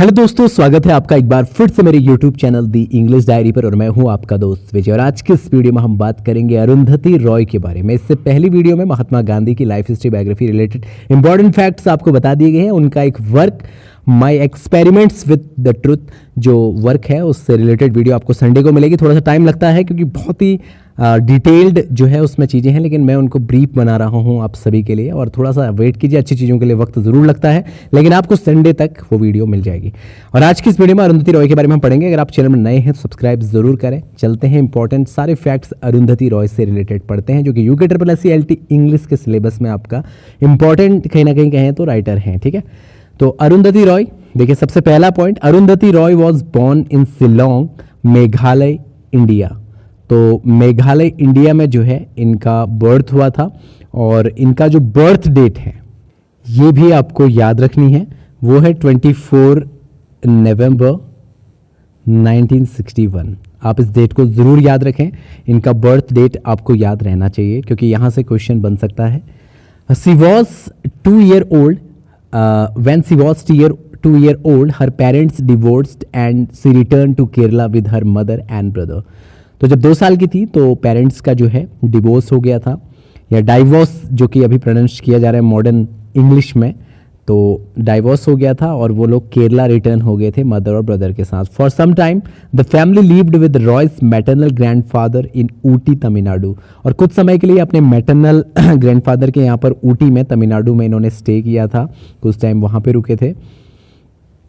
Hello दोस्तों, स्वागत है आपका एक बार फिर से मेरे YouTube चैनल दी इंग्लिश डायरी पर और मैं हूं आपका दोस्त विजय। और आज की इस वीडियो में हम बात करेंगे अरुंधति रॉय के बारे में। इससे पहली वीडियो में महात्मा गांधी की life history biography related important facts आपको बता दिए गए हैं। उनका एक work my experiments with the truth जो वर्क है उससे रिलेटेड वीडियो आपको संडे को मिलेगी। थोड़ा सा टाइम लगता है क्योंकि बहुत ही डिटेल्ड जो है उसमें चीज़ें हैं, लेकिन मैं उनको ब्रीफ बना रहा हूं आप सभी के लिए। और थोड़ा सा वेट कीजिए, अच्छी चीज़ों के लिए वक्त ज़रूर लगता है, लेकिन आपको संडे तक वो वीडियो मिल जाएगी। और आज की इस वीडियो में अरुंधति रॉय के बारे में हम पढ़ेंगे। अगर आप चैनल में नए हैं तो सब्सक्राइब जरूर करें। चलते हैं इंपॉर्टेंट सारे फैक्ट्स अरुंधति रॉय से रिलेटेड पढ़ते हैं, जो कि UKSSC इंग्लिश के सिलेबस में आपका इंपॉर्टेंट कहीं ना कहीं कहें तो राइटर हैं। ठीक है, तो अरुंधति रॉय देखिए, सबसे पहला point, Arundhati Roy was born in Shillong, Meghalaya, India. तो मेघालय इंडिया में जो है इनका बर्थ हुआ था। और इनका जो बर्थ डेट है ये भी आपको याद रखनी है, वो है 24 नवंबर 1961। आप इस डेट को ज़रूर याद रखें। इनका बर्थ डेट आपको याद रहना चाहिए क्योंकि यहाँ से क्वेश्चन बन सकता है। She was 2 year old when she was 2 year old, her parents divorced and she returned to Kerala with her mother and brother। तो जब 2 साल की थी तो पेरेंट्स का जो है डिवोर्स हो गया था, या डाइवोर्स जो कि अभी प्रोनाउंस किया जा रहा है मॉडर्न इंग्लिश में, तो डाइवोर्स हो गया था और वो लोग केरला रिटर्न हो गए थे मदर और ब्रदर के साथ। For some time the family lived with Roy's maternal grandfather in Ooty, Tamil Nadu. और कुछ समय के लिए अपने मैटरनल ग्रैंडफादर के यहाँ पर ऊटी में, तमिलनाडु में इन्होंने स्टे किया था, कुछ टाइम वहाँ पे रुके थे।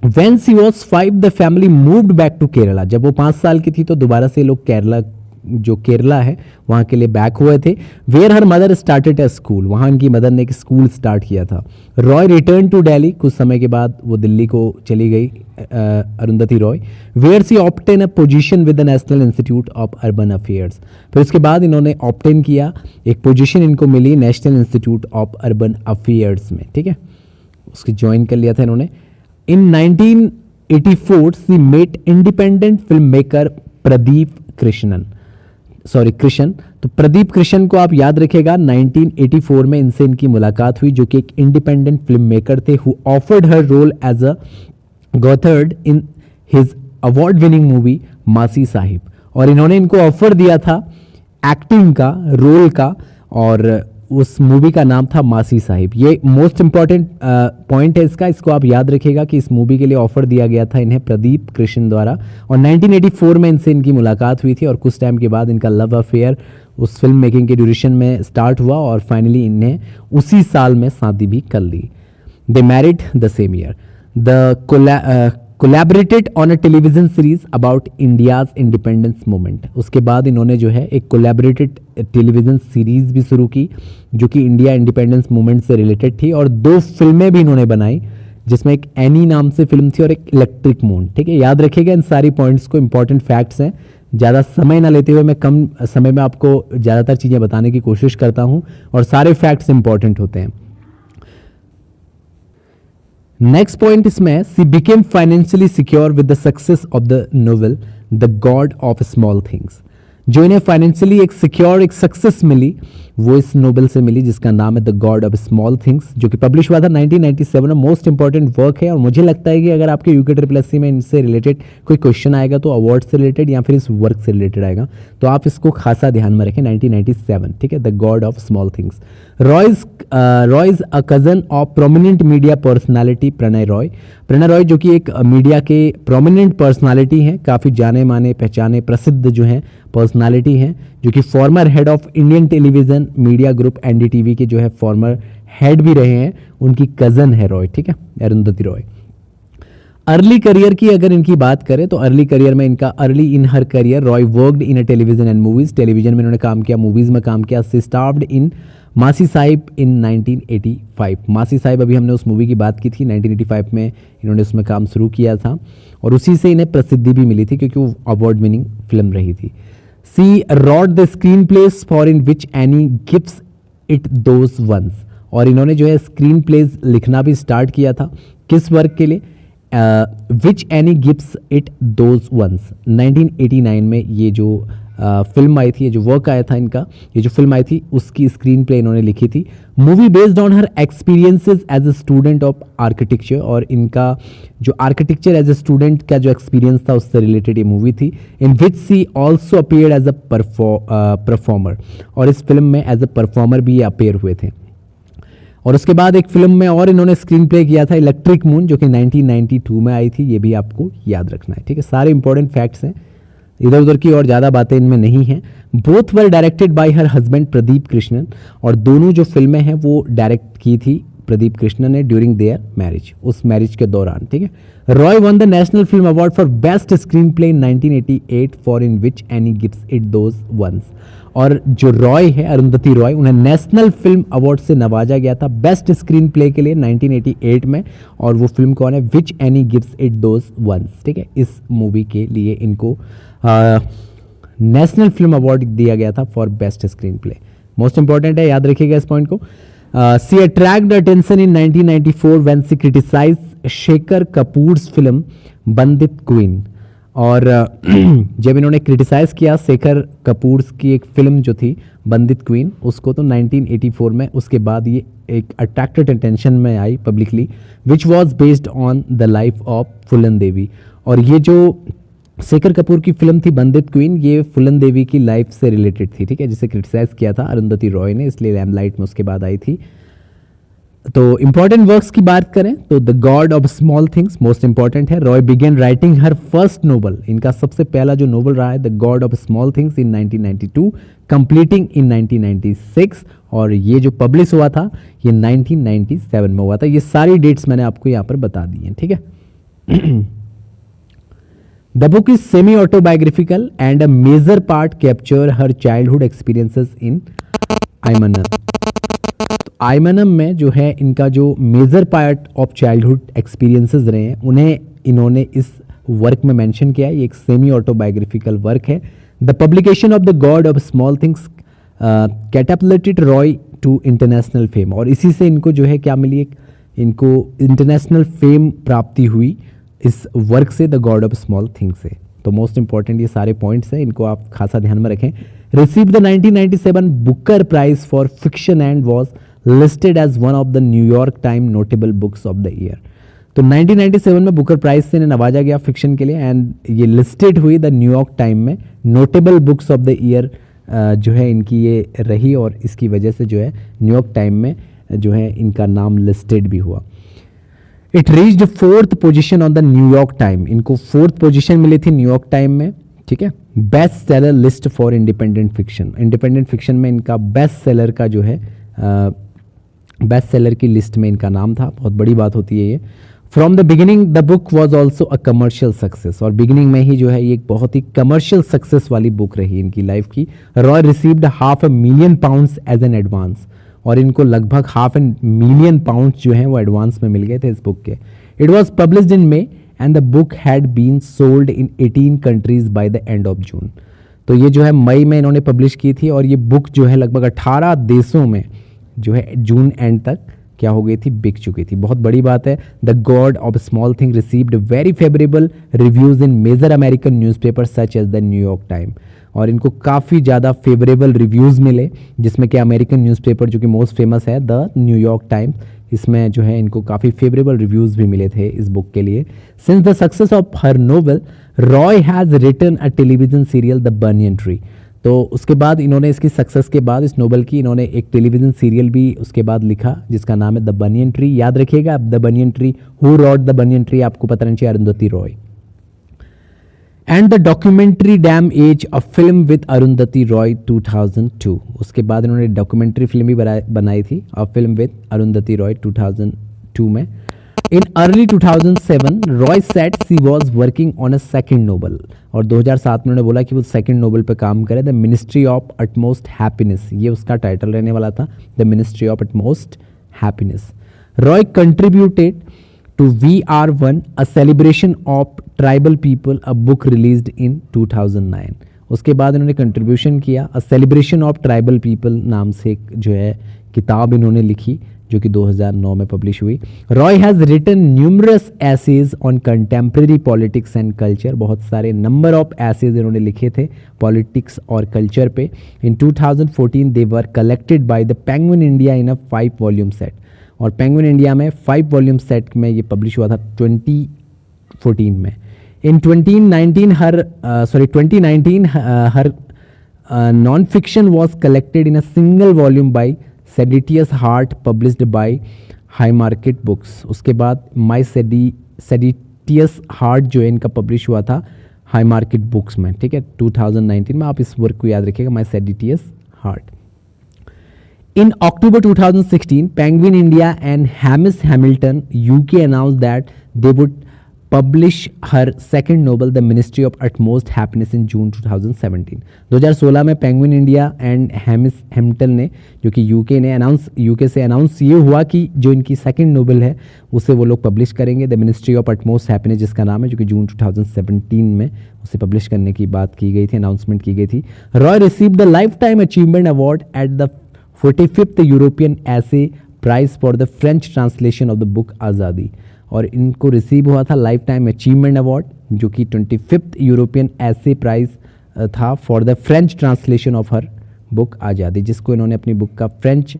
When she was 5, the family moved back to Kerala। जब वो 5 साल की थी तो दोबारा से लोग केरला, जो केरला है वहाँ के लिए बैक हुए थे। Where her mother started a school, वहाँ इनकी मदर ने एक स्कूल स्टार्ट किया था। रॉय रिटर्न टू दिल्ली, कुछ समय के बाद वो दिल्ली को चली गई Arundhati Roy. Where she obtained a position with the National Institute of Urban Affairs। फिर उसके बाद इन्होंने ऑब्टेन किया, एक पोजीशन इनको मिली national institute of urban affairs में। ठीक है, उसकी ज्वाइन कर लिया था इन्होंने। In 1984, she met independent filmmaker Pradeep Krishnan. तो प्रदीप कृष्णन को आप याद रखेगा, 1984 में इनसे इनकी मुलाकात हुई, जो कि एक इंडिपेंडेंट फिल्म मेकर थे, who offered her role as a goatherd in his award winning movie Massey Sahib. और इन्होंने इनको ऑफर दिया था एक्टिंग का, रोल का, और उस मूवी का नाम था मासी साहिब। ये मोस्ट इंपॉर्टेंट पॉइंट है इसको आप याद रखिएगा कि इस मूवी के लिए ऑफर दिया गया था इन्हें प्रदीप कृष्ण द्वारा। और 1984 में इनसे इनकी मुलाकात हुई थी और कुछ टाइम के बाद इनका लव अफेयर उस फिल्म मेकिंग के ड्यूरेशन में स्टार्ट हुआ और फाइनली इन्हें उसी साल में शादी भी कर ली। They married the same year. They collaborated on a television series about India's independence movement. उसके बाद इन्होंने जो है एक कोलैबोरेटेड टेलीविजन सीरीज भी शुरू की जो कि इंडिया इंडिपेंडेंस मूवमेंट से रिलेटेड थी, और 2 फिल्में भी इन्होंने बनाई, जिसमें एक एनी नाम से फिल्म थी और एक इलेक्ट्रिक मून। ठीक है, याद रखिएगा इन सारी पॉइंट्स को, इंपॉर्टेंट फैक्ट्स हैं। ज़्यादा समय ना लेते हुए मैं कम समय में आपको ज़्यादातर चीज़ें बताने की कोशिश करता हूँ और सारे फैक्ट्स इंपॉर्टेंट होते हैं। नेक्स्ट पॉइंट इसमें, सी became financially secure with the success of the novel the God of Small things. जो इन्हें फाइनेंशियली एक सिक्योर, एक सक्सेस मिली, वो इस नोवेल से मिली जिसका नाम है the God of Small things, जो कि पब्लिश हुआ था 1997 में। मोस्ट इंपॉर्टेंट वर्क है और मुझे लगता है कि अगर आपके UKSSC में इनसे रिलेटेड कोई क्वेश्चन आएगा तो अवार्ड से रिलेटेड या फिर इस वर्क से रिलेटेड आएगा, तो आप इसको खासा ध्यान में रखें। 1997, ठीक है, the God of Small Things. Roy's a cousin of prominent media personality Prannoy Roy. Prannoy Roy जो कि एक मीडिया के प्रोमिनेंट पर्सनालिटी हैं, काफ़ी जाने माने पहचाने प्रसिद्ध जो हैं पर्सनालिटी हैं, जो कि farmer head of Indian television media group NDTV के जो है फॉर्मर हेड भी रहे हैं, उनकी कजन है रॉय। ठीक है, अरुंधति रॉय। अर्ली करियर की अगर इनकी बात करें तो अर्ली करियर में इनका, early in her career Roy worked in a television and movies. Television में इन्होंने काम किया, मूवीज में काम किया। शी स्टार्ड इन मासी साहिब इन 1985। मासी साहिब अभी हमने उस मूवी की बात की थी, 1985 में इन्होंने उसमें काम शुरू किया था और उसी से इन्हें प्रसिद्धि भी मिली थी क्योंकि वो अवार्ड विनिंग फिल्म रही थी। She wrote the screenplay for in which Annie gives it those ones. और इन्होंने जो है स्क्रीन प्लेज लिखना भी स्टार्ट किया था, किस वर्क के लिए, which Annie gives it those ones. 1989 में ये जो फिल्म आई थी, ये जो वर्क आया था इनका, ये जो फिल्म आई थी उसकी स्क्रीन प्ले इन्होंने लिखी थी। Movie based on her experiences as a student of architecture, और इनका जो आर्किटेक्चर एज ए स्टूडेंट का जो एक्सपीरियंस था उससे रिलेटेड ये मूवी थी। In which she also appeared as a performer, और इस फिल्म में एज अ परफॉर्मर भी ये अपीयर हुए थे। और उसके बाद एक फिल्म में और इन्होंने स्क्रीन प्ले किया था, इलेक्ट्रिक मून, जो कि 1992 में आई थी, ये भी आपको याद रखना है, ठीक है। सारे इंपॉर्टेंट फैक्ट्स हैं, इधर उधर की और ज़्यादा बातें इनमें नहीं हैं। Both were directed by her husband Pradeep Krishnan, और दोनों जो फिल्में हैं वो डायरेक्ट की थी प्रदीप कृष्णन ने ड्यूरिंग देयर मैरिज, उस मैरिज के दौरान, ठीक है। Roy won the national film award for best screenplay in 1988 for in which Annie gives it those ones, और जो रॉय है, अरुंधति रॉय, उन्हें नेशनल फिल्म अवार्ड से नवाजा गया था बेस्ट स्क्रीन प्ले के लिए 1988 में, और वो फिल्म कौन है, which Annie gives it those ones, ठीक है। इस मूवी के लिए इनको नेशनल फिल्म अवार्ड दिया गया था for best screenplay. Most important है, याद रखिएगा इस पॉइंट को। She attract attention in 1994 when she criticise Shekhar Kapur's film Bandit Queen, और जब इन्होंने क्रिटिसाइज किया शेखर कपूर की एक फिल्म जो थी बंदित क्वीन उसको, तो 1984 में, उसके बाद ये एक अट्रैक्टेड अटेंशन में आई publicly, which was based on the life of Phoolan Devi. और ये जो शेखर कपूर की फिल्म थी बंदित क्वीन, ये फूलन देवी की लाइफ से रिलेटेड थी, ठीक है, जिसे क्रिटिसाइज किया था अरुंधति रॉय ने, इसलिए लैम्पलाइट में उसके बाद आई थी। तो इंपॉर्टेंट वर्क्स की बात करें तो the God of Small Things most important है। Roy began writing her first novel, इनका सबसे पहला जो नोवेल रहा है the God of Small Things in 1992, completing in 1996, और ये जो पब्लिश हुआ था ये 1997 में हुआ था। ये सारी डेट्स मैंने आपको यहाँ पर बता दी हैं, ठीक है। The book is semi autobiographical and a major part capture her childhood experiences in Aymanam. Aymanam में जो है इनका जो major part of childhood experiences रहे हैं उन्हें इन्होंने इस वर्क में मेंशन किया है। ये एक सेमी ऑटोबायोग्राफिकल वर्क है। The publication of the God of Small Things catapulted Roy to international fame, और इसी से इनको जो है क्या मिली, एक इनको इंटरनेशनल फेम प्राप्ति हुई इस वर्क से, the God of Small things से। तो मोस्ट इंपॉर्टेंट ये सारे पॉइंट्स हैं, इनको आप खासा ध्यान में रखें। Receive the 1997 Booker prize for fiction and was listed as one of the New York time notable books of the year. तो 1997 में बुकर प्राइज से इन्हें नवाजा गया फिक्शन के लिए, एंड ये लिस्टेड हुई द न्यूयॉर्क टाइम में notable books of the year जो है इनकी ये रही, और इसकी वजह से जो है न्यूयॉर्क टाइम में जो है इनका नाम लिस्टेड भी हुआ। It reached 4th position on the New York time, इनको 4th पोजीशन मिली थी न्यूयॉर्क टाइम में, ठीक है। Best seller list for independent fiction, independent fiction में इनका बेस्ट सेलर का जो है बेस्ट सेलर की लिस्ट में इनका नाम था, बहुत बड़ी बात होती है ये। From the beginning the book was also a commercial success, और बिगिनिंग में ही जो है ये एक बहुत ही कमर्शियल सक्सेस वाली बुक रही इनकी लाइफ की। Roy received £500,000 as an advance, और इनको लगभग £500,000 जो हैं वो एडवांस में मिल गए थे इस बुक के। It was published in May and the book had been sold in 18 countries by the end of June. तो ये जो है मई में इन्होंने पब्लिश की थी, और ये बुक जो है लगभग 18 देशों में जो है जून एंड तक क्या हो गई थी, बिक चुकी थी। बहुत बड़ी बात है। The God of small thing received very favourable reviews in major American newspaper such as the New York time, और इनको काफ़ी ज़्यादा फेवरेबल रिव्यूज़ मिले, जिसमें कि अमेरिकन न्यूज़पेपर जो कि मोस्ट फेमस है द न्यूयॉर्क टाइम्स, इसमें जो है इनको काफ़ी फेवरेबल रिव्यूज़ भी मिले थे इस बुक के लिए। Since the success of her novel Roy has written a television serial the banyan tree. तो उसके बाद इन्होंने इसकी सक्सेस के बाद इस नोवेल की इन्होंने एक टेलीविजन सीरियल भी उसके बाद लिखा जिसका नाम है द बनियन ट्री। याद रखिएगा the banyan tree, who wrote the banyan tree, आपको पता नहीं चाहिए, Arundhati Roy. And the documentary dam as a film with Arundhati Roy 2002। उसके बाद इन्होंने डॉक्यूमेंट्री फिल्म भी बनाई थी, a film with Arundhati Roy 2002 में। In early 2007 Roy said she was working on a second novel, और 2007 में उन्होंने बोला कि वो सेकेंड नोवेल पे काम करे, the ministry of utmost happiness, ये उसका टाइटल रहने वाला था, the ministry of utmost happiness. Roy contributed to VR1 a celebration of tribal people, a book released in 2009। उसके बाद इन्होंने कंट्रीब्यूशन किया, a celebration of tribal people नाम से जो है किताब इन्होंने लिखी जो कि 2009 में पब्लिश हुई। Roy has written numerous essays on contemporary politics and culture, बहुत सारे नंबर ऑफ एसेज इन्होंने लिखे थे पॉलिटिक्स और कल्चर पे। In 2014 they were collected by the Penguin India in a 5 volume set, और पेंगुइन इंडिया में 5 वॉल्यूम सेट में ये पब्लिश हुआ था 2014 में। इन 2019 हर non-fiction was collected in a single volume by Seditious Heart published by High Market Books। उसके बाद My Seditious Heart जो है इनका पब्लिश हुआ था हाई मार्केट बुक्स में, ठीक है, 2019 में। आप इस वर्क को याद रखिएगा, My Seditious Heart। In October 2016, Penguin India and Hamish Hamilton UK announced that they would publish her second novel, The Ministry of Utmost Happiness, in June 2017। 2016 में penguin India and Hamish Hamilton ने, जो कि UK से announce ये हुआ कि जो इनकी सेकंड नोवेल है उसे वो लोग पब्लिश करेंगे, the ministry of utmost happiness जिसका नाम है, जो कि जून 2017 में उसे पब्लिश करने की बात की गई थी, अनाउंसमेंट की गई थी। Roy receive the lifetime achievement award at the 45th European essay prize for the French translation of the book Azadi, और इनको रिसीव हुआ था लाइफ टाइम अचीवमेंट अवार्ड, जो कि 25th यूरोपियन ऐसे प्राइज था for the French translation of her book आज़ादी, जिसको इन्होंने अपनी बुक का फ्रेंच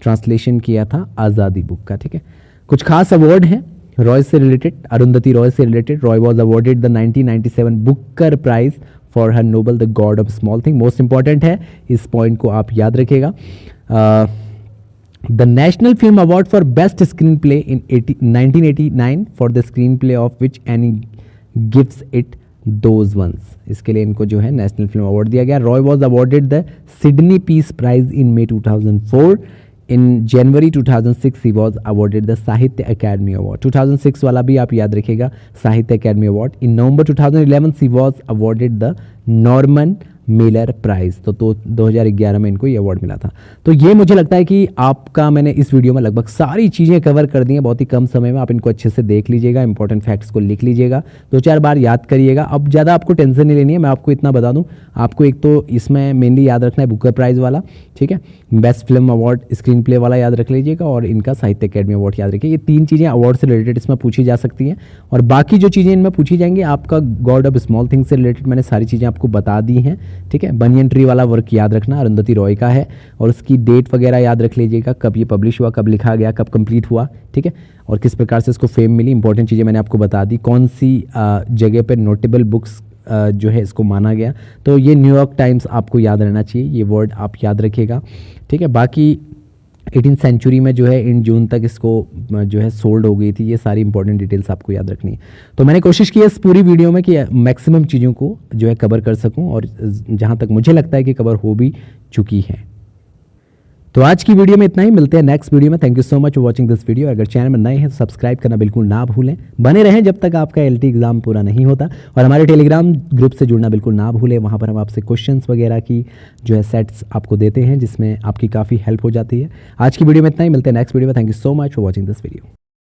ट्रांसलेशन किया था आज़ादी बुक का, ठीक है। कुछ खास अवार्ड हैं रॉय से रिलेटेड, अरुंधति रॉय से related. Roy was awarded the 1997 Booker prize for her novel the God of small thing. Most important है, इस पॉइंट को आप याद रखिएगा। The National Film Award for Best Screenplay in 1989 for the screenplay of which Annie gives it those ones। इसके लिए इनको जो है नेशनल फिल्म अवार्ड दिया गया। Roy was awarded the Sydney peace prize in May 2004। In January 2006 he was awarded the Sahitya academy award. 2006 वाला भी आप याद रखिएगा, Sahitya academy award. In November 2011 he was awarded the Norman Mailer prize, तो 2011 में इनको ये अवार्ड मिला था। तो ये मुझे लगता है कि आपका मैंने इस वीडियो में लगभग सारी चीज़ें कवर कर दी हैं बहुत ही कम समय में। आप इनको अच्छे से देख लीजिएगा, इंपॉर्टेंट फैक्ट्स को लिख लीजिएगा, 2-4 बार याद करिएगा। अब ज़्यादा आपको टेंशन नहीं लेनी है, मैं आपको इतना बता दूं, आपको एक तो इसमें मेनली याद रखना है बुकर प्राइज़ वाला, ठीक है, best film award screen play वाला याद रख लीजिएगा, और इनका साहित्य अकेडमी अवार्ड याद रखिए। ये 3 चीज़ें अवार्ड से रिलेटेड इसमें पूछी जा सकती हैं, और बाकी जो चीज़ें इनमें पूछी जाएंगी आपका गॉड ऑफ स्मॉल थिंग्स से रिलेटेड मैंने सारी चीज़ें आपको बता दी हैं, ठीक है। बनियन ट्री वाला वर्क याद रखना, अरुंधति रॉय का है, और उसकी डेट वगैरह याद रख लीजिएगा, कब ये पब्लिश हुआ, कब लिखा गया, कब कंप्लीट हुआ, ठीक है, और किस प्रकार से इसको फेम मिली। इंपॉर्टेंट चीज़ें मैंने आपको बता दी, कौन सी जगह पर नोटेबल बुक्स जो है इसको माना गया। तो ये न्यूयॉर्क टाइम्स आपको याद रहना चाहिए, ये वर्ड आप याद रखिएगा, ठीक है। बाकी 18th सेंचुरी में जो है इन जून तक इसको जो है सोल्ड हो गई थी, ये सारी इंपॉर्टेंट डिटेल्स आपको याद रखनी है। तो मैंने कोशिश की है इस पूरी वीडियो में कि मैक्सिमम चीज़ों को जो है कवर कर सकूं, और जहां तक मुझे लगता है कि कवर हो भी चुकी है। तो आज की वीडियो में इतना ही, मिलते हैं नेक्स्ट वीडियो में। Thank you so much for watching this video. अगर चैनल में नए हैं तो सब्सक्राइब करना बिल्कुल ना भूलें, बने रहें जब तक आपका LT एग्जाम पूरा नहीं होता, और हमारे टेलीग्राम ग्रुप से जुड़ना बिल्कुल ना भूलें। वहाँ पर हम आपसे क्वेश्चंस वगैरह की जो है सेट्स आपको देते हैं, जिसमें आपकी काफ़ी हेल्प हो जाती है। आज की वीडियो में इतना ही, मिलते हैं नेक्स्ट वीडियो में। Thank you so much for watching this video.